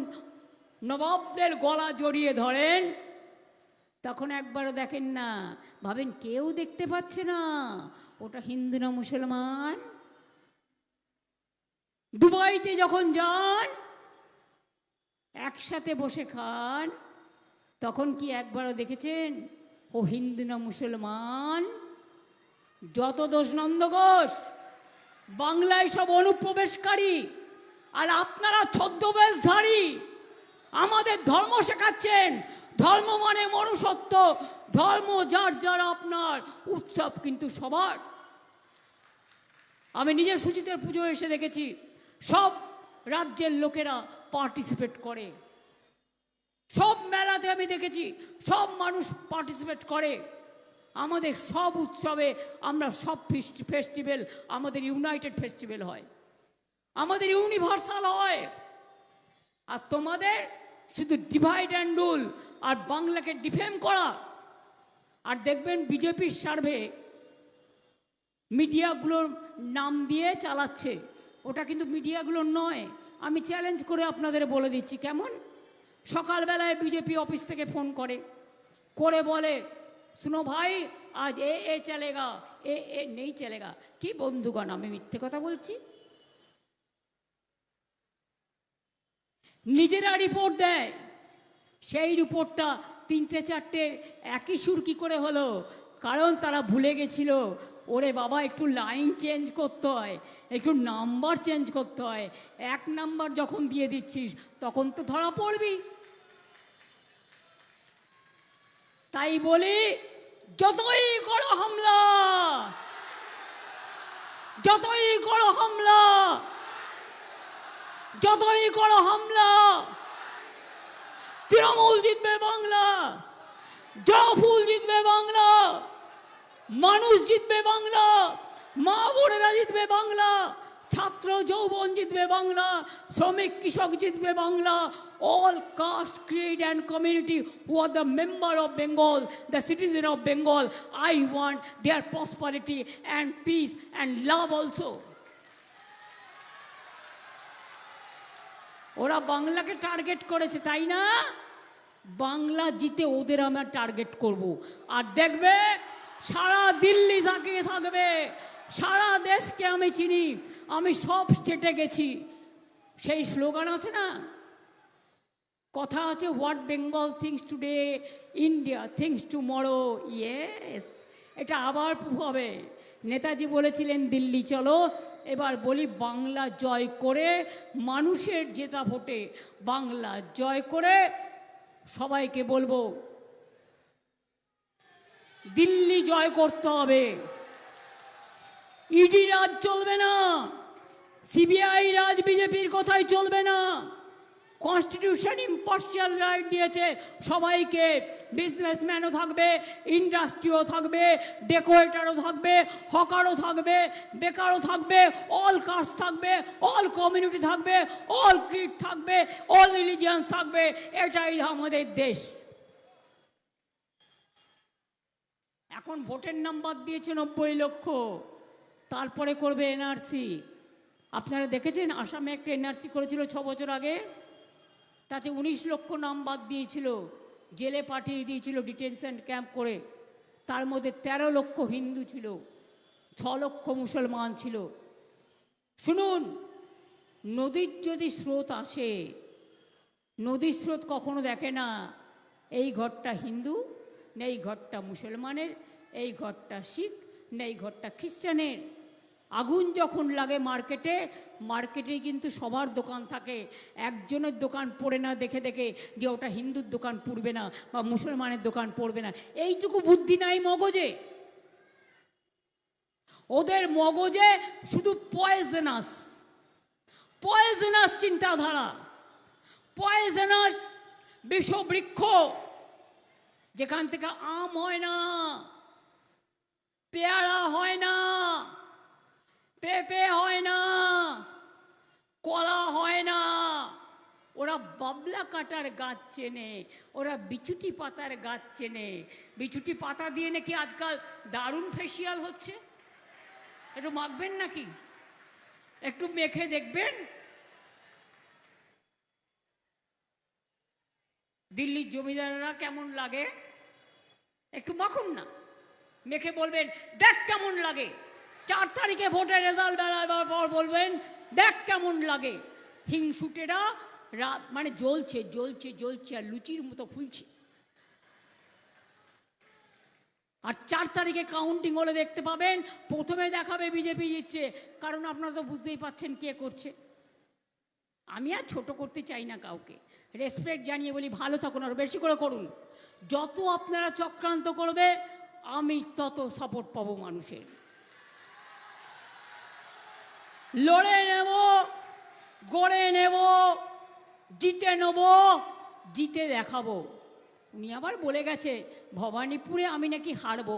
নবাবদের গলা জড়িয়ে ধরেন, তখন একবারও দেখেন না, ভাবেন কেউ দেখতে পাচ্ছে না ওটা হিন্দু না মুসলমান। দুবাইতে যখন যান একসাথে বসে খান, তখন কি একবারও দেখেছেন ও হিন্দু না মুসলমান? যত দোষ নন্দ ঘোষ, বাংলায় সব অনুপ্রবেশকারী, আর আপনারা ছদ্মবেশধারী আমাদের ধর্ম শেখাচ্ছেন। ধর্ম মানে মনুষ্যত্ব, ধর্ম যার যার আপনার, উৎসব কিন্তু সবার। আমি নিজে সুচিতের পুজো এসে দেখেছি সব রাজ্যের লোকেরা পার্টিসিপেট করে, সব মেলাতে আমি দেখেছি সব মানুষ পার্টিসিপেট করে। আমাদের সব উৎসবে আমরা সব ফেস্টিভ্যাল আমাদের ইউনাইটেড ফেস্টিভ্যাল হয়, আমাদের ইউনিভার্সাল হয়। আর তোমাদের শুধু ডিভাইড অ্যান্ড রুল আর বাংলাকে ডিফেম করা। আর দেখবেন বিজেপির সার্ভে মিডিয়াগুলোর নাম দিয়ে চালাচ্ছে, ওটা কিন্তু মিডিয়াগুলোর নয়। আমি চ্যালেঞ্জ করে আপনাদের বলে দিচ্ছি কেমন। সকালবেলায় বিজেপি অফিস থেকে ফোন করে বলে শুনো ভাই আজ এ চলেগা, এ নেই চলেগা। কি বন্ধুগণ, আমি মিথ্যে কথা বলছি? নিজেরা রিপোর্ট দেয়, সেই রিপোর্টটা 3-4টে একই সুর কি করে হলো? কারণ তারা ভুলে গেছিল ওরে বাবা একটু লাইন চেঞ্জ করতে হয়, একটু নাম্বার চেঞ্জ করতে হয়। 1 নাম্বার যখন দিয়ে দিচ্ছিস তখন তো ধরা পড়বি। তাই বলি যতই করো হামলা, যতই করো হামলা, যতই করো হামলা, তৃণমূল জিতবে বাংলা, জয়ফুল জিতবে বাংলা, মানুষ জিতবে বাংলা, মা বোনেরা জিতবে বাংলা, ছাত্র যৌবন জিতবে বাংলা, শ্রমিক কৃষক জিতবে Bangla. All caste, creed and community who are the member of Bengal, the citizen of Bengal, I want their prosperity and peace and love also. ওরা বাংলাকে টার্গেট করেছে তাই না? বাংলা জিতে ওদের আমরা টার্গেট করব। আর দেখবে সারা দিল্লি তাকিয়ে থাকবে, সারা দেশকে আমি চিনি, আমি সব স্টেটে গেছি। সেই স্লোগান আছে না, কথা আছে, what Bengal things today India things tomorrow. Yes, এটা আবার হবে। নেতাজি বলেছিলেন দিল্লি চলো, এবার বলি বাংলা জয় করে, মানুষের জেতা ভোটে বাংলা জয় করে সবাইকে বলবো দিল্লি জয় করতে হবে। ইডি রাজ চলবে না, সিবিআই রাজ বিজেপির কথাই চলবে না। কনস্টিটিউশন ইম্পার্শিয়াল রাইট দিয়েছে সবাইকে, বিজনেসম্যানও থাকবে, ইন্ডাস্ট্রিও থাকবে, ডেকোরেটারও থাকবে, হকারও থাকবে, বেকারও থাকবে, অল কাস্ট থাকবে, অল কমিউনিটি থাকবে, অল ক্রিড থাকবে, অল রিলিজিয়ান থাকবে। এটাই আমাদের দেশ। এখন ভোটের নাম্বার দিয়েছে 90 লক্ষ, তারপরে করবে এনআরসি। আপনারা দেখেছেন আসামে একটা এনআরসি করেছিল 6 বছর আগে, তাতে 19 লক্ষ নাম বাদ দিয়েছিল, জেলে পাঠিয়ে দিয়েছিল ডিটেনশন ক্যাম্প করে। তার মধ্যে 13 লক্ষ হিন্দু ছিল, 6 লক্ষ মুসলমান ছিল। শুনুন, নদীর যদি স্রোত আসে, নদীর স্রোত কখনো দেখে না এই ঘরটা হিন্দু, না এই ঘরটা মুসলমানের, এই ঘরটা শিখ, না এই ঘরটা খ্রিস্টানের। আগুন যখন লাগে মার্কেটে, মার্কেটে কিন্তু সবার দোকান থাকে, একজনের দোকান পড়ে না দেখে দেখে যে ওটা হিন্দুর দোকান পড়বে না বা মুসলমানের দোকান পড়বে না। এইটুকু বুদ্ধি নাই মগজে। ওদের মগজে শুধু পয়জনাস, পয়জনাস চিন্তাধারা, পয়জনাস বিষবৃক্ষ, যেখান থেকে আম হয় না, পেয়ারা হয় না, পেঁপে হয় না, কলা হয় না। ওরা বাবলা কাটার গাছ চেনে, ওরা বিছুটি পাতার গাছ চেনে। বিছুটি পাতা দিয়ে নাকি আজকাল দারুণ ফেসিয়াল হচ্ছে, একটু মাখবেন নাকি, একটু মেখে দেখবেন। দিল্লির জমিদাররা কেমন লাগে একটু মাখুন না, মেখে বলবেন দেখ কেমন লাগে। 4 তারিখে ভোটের রেজাল্ট বেরোবার পর বলবেন দেখ কেমন লাগে। হিংসুটেরা মানে জ্বলছে জ্বলছে জ্বলছে আর লুচির মতো ফুলছে। আর 4 তারিখে কাউন্টিং হলে দেখতে পাবেন প্রথমে দেখাবে বিজেপি জিতছে, কারণ আপনারা তো বুঝতেই পাচ্ছেন কে করছে। আমি আর ছোট করতে চাই না কাউকে, রেসপেক্ট জানিয়ে বলি ভালো থাকুন, আর বেশি করে করুন। যত আপনারা চক্রান্ত করবে আমি তত সাপোর্ট পাবো মানুষের। লড়ে নেব, গড়ে নেব, জিতে নেব, জিতে দেখাবো। উনি আবার বলে গেছে ভবানীপুরে আমি নাকি হারবো।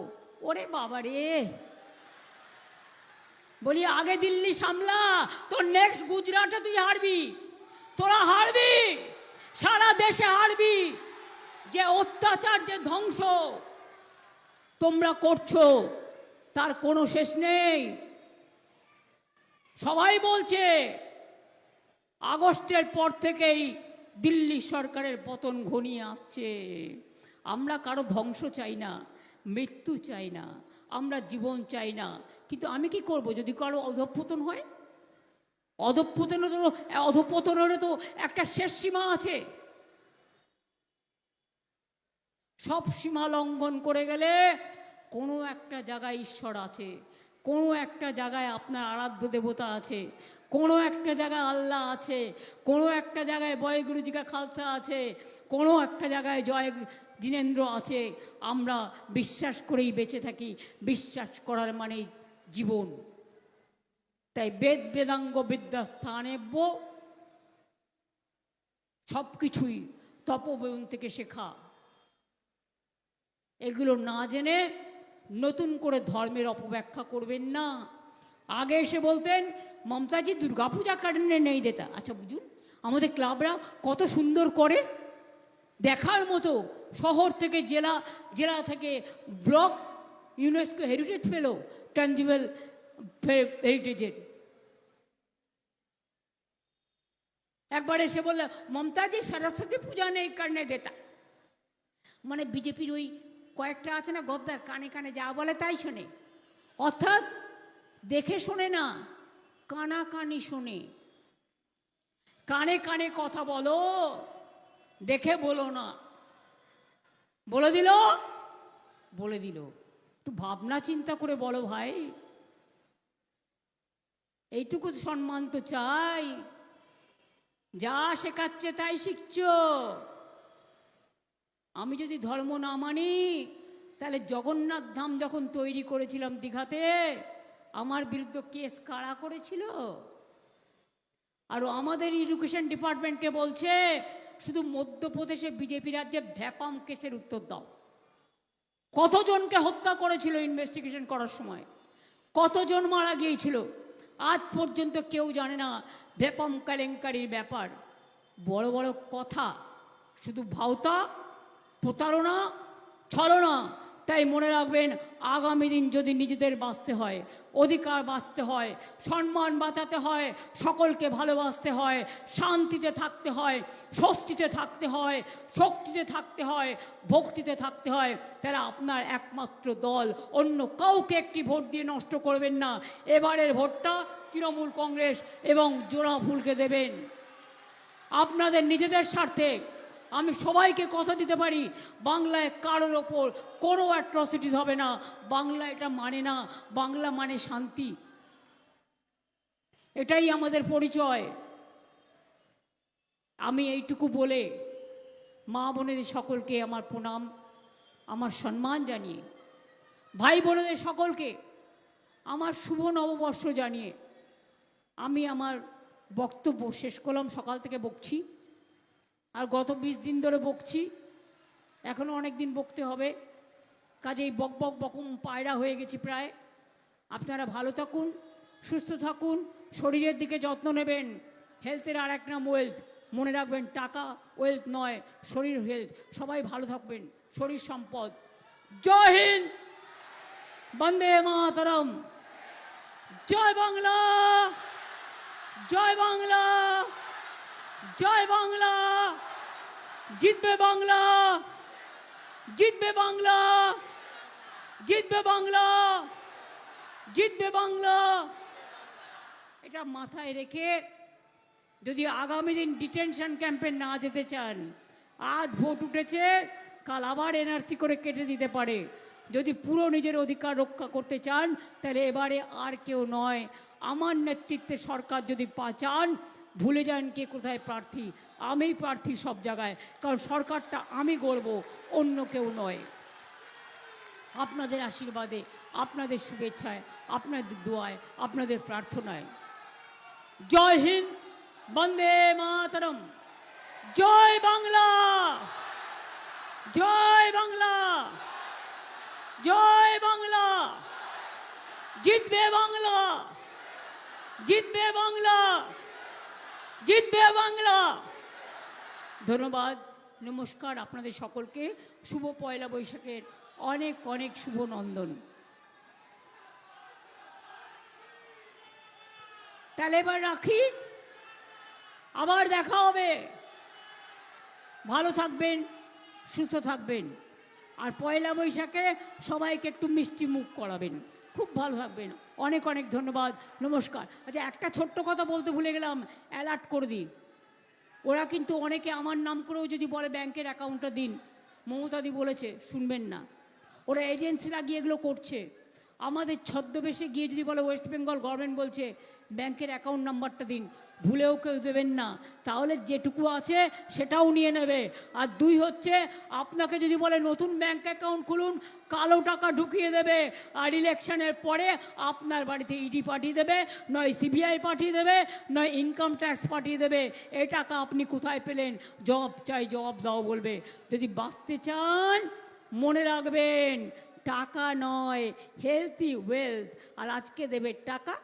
ওরে বাবা রে, বলি আগে দিল্লি সামলা, তোর নেক্সট গুজরাটে তুই হারবি, তোরা হারবি, সারা দেশে হারবি। যে অত্যাচার, যে ধ্বংস তোমরা করছো তার কোনো শেষ নেই। সবাই বলছে আগস্টের পর থেকেই দিল্লি সরকারের পতন ঘনিয়ে আসছে। আমরা কারো ধ্বংস চাই না, মৃত্যু চাই না, আমরা জীবন চাই না। কিন্তু আমি কি করব যদি কারো অধঃপতন হয়? অধঃপতনেরও তো একটা শেষ সীমা আছে। সব সীমা লঙ্ঘন করে গেলে কোনো একটা জায়গায় ঈশ্বর আছে, কোনো একটা জায়গায় আপনার আরাধ্য দেবতা আছে, কোনো একটা জায়গায় আল্লাহ আছে, কোনো একটা জায়গায় বয় গুরুজিকা খালসা আছে, কোনো একটা জায়গায় জয় জিনেন্দ্র আছে। আমরা বিশ্বাস করেই বেঁচে থাকি, বিশ্বাস করার মানেই জীবন। তাই বেদ বেদাঙ্গ বিদ্যা স্থানেব্য, সব কিছুই তপোবন থেকে শেখা। এগুলো না জেনে নতুন করে ধর্মের অপব্যাখ্যা করবেন না। আগে এসে বলতেন মমতাজি দুর্গাপূজা কারণে নেই দেতা। আচ্ছা বুঝুন, আমাদের ক্লাবরা কত সুন্দর করে, দেখার মতো। শহর থেকে জেলা, জেলা থেকে ব্লক, ইউনেস্কো হেরিটেজ পেল, ট্যাঞ্জিবল হেরিটেজের। একবার এসে বলল মমতাজি সরস্বতী পূজা নেই কারণে দেতা। মানে বিজেপির ওই কয়েকটা আছে না গদ্দার, কানে কানে যা বলে তাই শোনে, অর্থাৎ দেখে শোনে না, কানাকানি শোনে। কানে কানে কথা বলো, দেখে বলো না। বলে দিল, বলে দিল, একটু ভাবনা চিন্তা করে বলো ভাই। এইটুকু সম্মান তো চাই। যা শেখাচ্ছে তাই শিখছ। আমি যদি ধর্ম না মানি, তাহলে জগন্নাথ ধাম যখন তৈরি করেছিলাম দীঘাতে, আমার বিরুদ্ধে কেস কারা করেছিল? আর আমাদের এডুকেশন ডিপার্টমেন্টকে বলছে শুধু মধ্যপ্রদেশে বিজেপি রাজ্যে ভ্যাপাম কেসের উত্তর দাও। কতজনকে হত্যা করেছিল ইনভেস্টিগেশন করার সময়, কতজন মারা গিয়েছিল, আজ পর্যন্ত কেউ জানে না ভ্যাপাম কেলেঙ্কারির ব্যাপার। বড় বড় কথা, শুধু ভাওতা, প্রতারণা, ছলনা। তাই মনে রাখবেন, আগামী দিন যদি নিজেদের বাঁচতে হয়, অধিকার বাঁচতে হয়, সম্মান বাঁচাতে হয়, সকলকে ভালোবাসতে হয়, শান্তিতে থাকতে হয়, স্বস্তিতে থাকতে হয়, শক্তিতে থাকতে হয়, ভক্তিতে থাকতে হয়, তারা আপনার একমাত্র দল, অন্য কাউকে একটি ভোট দিয়ে নষ্ট করবেন না। এবারের ভোটটা তৃণমূল কংগ্রেস এবং জোড়া ফুলকে দেবেন আপনাদের নিজেদের স্বার্থে। আমি সবাইকে কথা দিতে পারি, বাংলায় কারোর ওপর কোনো অ্যাট্রসিটিস হবে না। বাংলা এটা মানে না, বাংলা মানে শান্তি। এটাই আমাদের পরিচয়। আমি এইটুকু বলে মা বোনেদের সকলকে আমার প্রণাম, আমার সম্মান জানিয়ে, ভাই বোনেদের সকলকে আমার শুভ নববর্ষ জানিয়ে আমি আমার বক্তব্য শেষ করলাম। সকাল থেকে বকছি, আর গত 20 দিন ধরে বকছি, এখনও অনেক দিন বকতে হবে। কাজেই বক বক বকম পায়রা হয়ে গেছি প্রায়। আপনারা ভালো থাকুন, সুস্থ থাকুন, শরীরের দিকে যত্ন নেবেন। হেলথের আর এক নাম ওয়েলথ। মনে রাখবেন, টাকা ওয়েলথ নয়, শরীর হেলথ। সবাই ভালো থাকবেন, শরীর সম্পদ। জয় হিন্দ, বন্দে মাতরম, জয় বাংলা, জয় বাংলা, জয় বাংলা। জিতবে বাংলা, জিতবে বাংলা, জিতবে বাংলা, জিতবে বাংলা। এটা মাথায় রেখে যদি আগামী দিন ডিটেনশন ক্যাম্পে না যেতে চান, আজ ভোট উঠেছে, কাল আবার এনআরসি করে কেটে দিতে পারে। যদি পুরো নিজের অধিকার রক্ষা করতে চান, তাহলে এবারে আর কেউ নয়, আমার নেতৃত্বে সরকার যদি চান, ভুলে যান কে কোথায় প্রার্থী। আমি প্রার্থী সব জায়গায়, কারণ সরকারটা আমি গড়ব, অন্য কেউ নয়। আপনাদের আশীর্বাদে, আপনাদের শুভেচ্ছায়, আপনাদের দোয়ায়, আপনাদের প্রার্থনায়। জয় হিন্দ, বন্দে মাতরম, জয় বাংলা, জয় বাংলা, জয় বাংলা। জিতবে বাংলা, জিতবে বাংলা, জিতবে বাংলা। ধন্যবাদ, নমস্কার আপনাদের সকলকে। শুভ পয়লা বৈশাখের অনেক অনেক শুভ নন্দন। তাহলে এবার রাখি, আবার দেখা হবে। ভালো থাকবেন, সুস্থ থাকবেন, আর পয়লা বৈশাখে সবাইকে একটু মিষ্টি মুখ করাবেন। খুব ভালো থাকবেন। অনেক অনেক ধন্যবাদ, নমস্কার। আচ্ছা, একটা ছোট্ট কথা বলতে ভুলে গেলাম, অ্যালার্ট করে দিই। ওরা কিন্তু অনেকে আমার নাম করেও যদি বলে ব্যাংকের অ্যাকাউন্টটা দিন, মমতাদি বলেছে শুনবেন না। ওরা এজেন্সিরা গিয়ে এগুলো করছে। আমাদের ছদ্মবেশে গিয়ে যদি বলে ওয়েস্ট বেঙ্গল গভর্নমেন্ট বলছে ব্যাংকের অ্যাকাউন্ট নাম্বারটা দিন, ভুলেও কেউ দেবেন না, তাহলে যেটুকু আছে সেটাও নিয়ে নেবে। আর দুই হচ্ছে, আপনাকে যদি বলে নতুন ব্যাংক অ্যাকাউন্ট খুলুন, কালো টাকা ঢুকিয়ে দেবে, আর ইলেকশনের পরে আপনার বাড়িতে ইডি পাঠিয়ে দেবে, নয় সিবিআই পাঠিয়ে দেবে, নয় ইনকাম ট্যাক্স পাঠিয়ে দেবে। এই টাকা আপনি কোথায় পেলেন? জবাব চাই, জবাব দাও বলবে। যদি বাঁচতে চান, মনে রাখবেন, টাকা নয়, হেলথি ওয়েলথ। আর আজকে দেবে টাকা,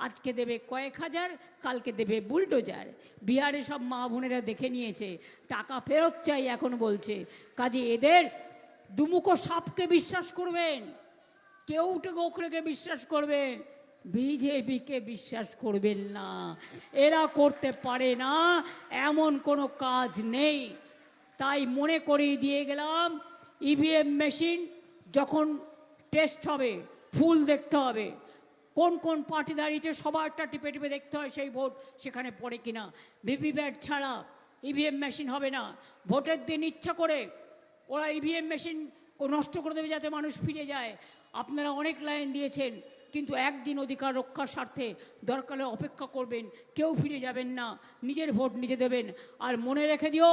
আজকে দেবে কয়েক হাজার, কালকে দেবে বুলডোজার। বিহারে সব মা বোনেরা দেখে নিয়েছে, টাকা ফেরত চাই এখন বলছে। কাজে এদের দুমুখো সাপকে বিশ্বাস করবেন, কেউটে গোখরেকে বিশ্বাস করবেন, বিজেপিকে বিশ্বাস করবেন না। এরা করতে পারে না, এমন কোনো কাজ নেই। তাই মনে করিয়ে দিয়ে গেলাম, ইভিএম মেশিন যখন টেস্ট হবে ফুল দেখতে হবে, কোন কোন পার্টি দাঁড়িয়েছে সবারটা টিপে টিপে দেখতে হয় সেই ভোট সেখানে পড়ে কিনা। ভিভিপ্যাট ছাড়া ইভিএম মেশিন হবে না। ভোটের দিন ইচ্ছা করে ওরা ইভিএম মেশিন নষ্ট করে দেবে যাতে মানুষ ফিরে যায়। আপনারা অনেক লাইন দিয়েছেন, কিন্তু একদিন অধিকার রক্ষার স্বার্থে দরকার হলে অপেক্ষা করবেন, কেউ ফিরে যাবেন না, নিজের ভোট নিজে দেবেন। আর মনে রেখে দিও,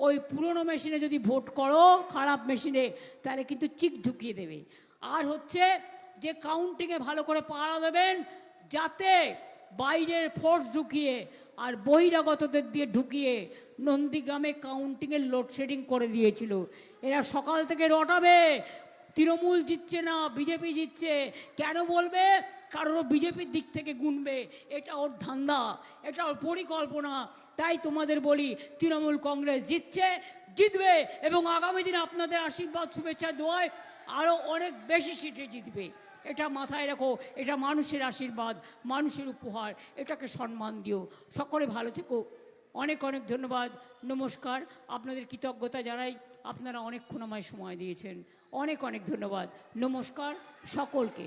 ওই পুরনো মেশিনে যদি ভোট করো, খারাপ মেশিনে, তাহলে কিন্তু চিক ঢুকিয়ে দেবে। আর হচ্ছে যে কাউন্টিংয়ে ভালো করে পাহারা দেবেন, যাতে বাইরের ফোর্স ঢুকিয়ে আর বহিরাগতদের দিয়ে ঢুকিয়ে নন্দীগ্রামে কাউন্টিংয়ের লোডশেডিং করে দিয়েছিল। এরা সকাল থেকে রটাবে তৃণমূল জিতছে না, বিজেপি জিতছে। কেন বলবে? কারণ ও বিজেপির দিক থেকে গুনবে, এটা ওর ধান্দা, এটা ওর পরিকল্পনা। তাই তোমাদের বলি, তৃণমূল কংগ্রেস জিতবে এবং আগামী দিনে আপনাদের আশীর্বাদ শুভেচ্ছা দোয়ায় আরও অনেক বেশি সিটে জিতবে। এটা মাথায় রাখো, এটা মানুষের আশীর্বাদ, মানুষের উপহার, এটাকে সম্মান দিও। সকলে ভালো থেকো। অনেক অনেক ধন্যবাদ, নমস্কার। আপনাদের কৃতজ্ঞতা জানাই, আপনারা অনেকক্ষণ আমায় সময় দিয়েছেন। অনেক অনেক ধন্যবাদ, নমস্কার সকলকে।